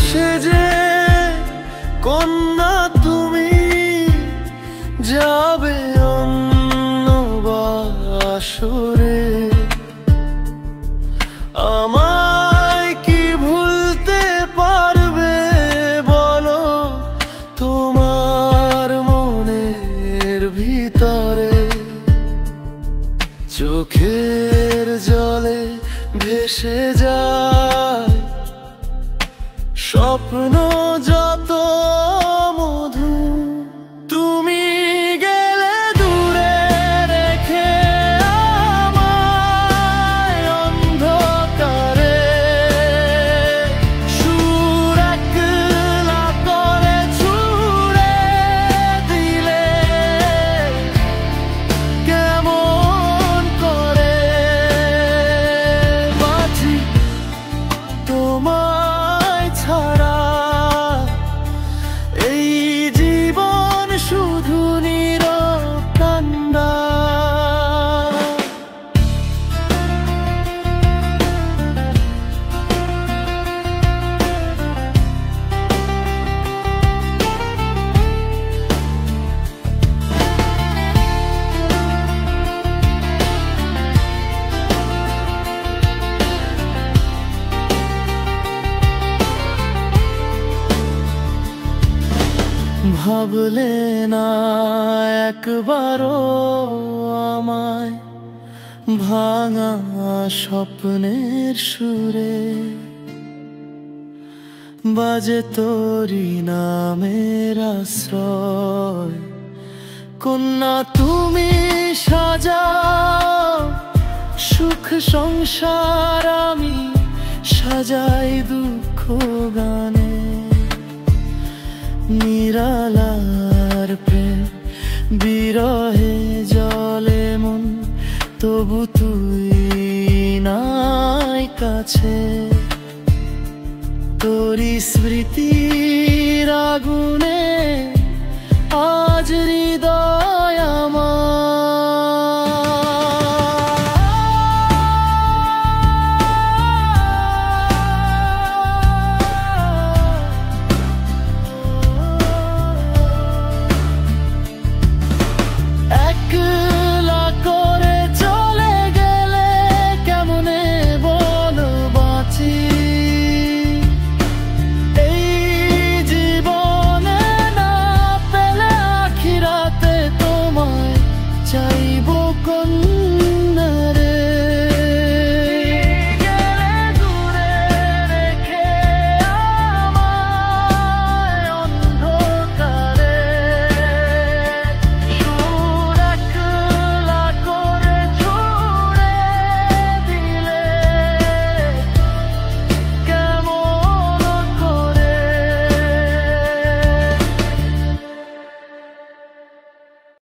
সেজে কন্যা তুমি যাবে অন্য বাসরে। আমায় কি ভুলতে পারবে বলো তোমার মনের ভিতরে? চোখের জলে ভেসে যায় স্বপ্ন যত মধু। তুমি গেলে দূরে রেখে আমায় অন্ধকারে, সুর একলা করে ছুড়ে দিলে কেমন করে বাঁচি তোমায় ছাড়া? এই জীবন শুধু নীরব কান্না। ভাবলে না একবারও আমায় ভাঙা স্বপ্নের সুরে, বাজে তোরি নামের আশ্রয়। কন্যা তুমি সাজাও সুখ সংসার, আমি সাজাই দুঃখ গানে। নিরালার প্রেম বিরহে জলে মন, তবু তুই নাই কাছে। তোরি স্মৃতির আগুনে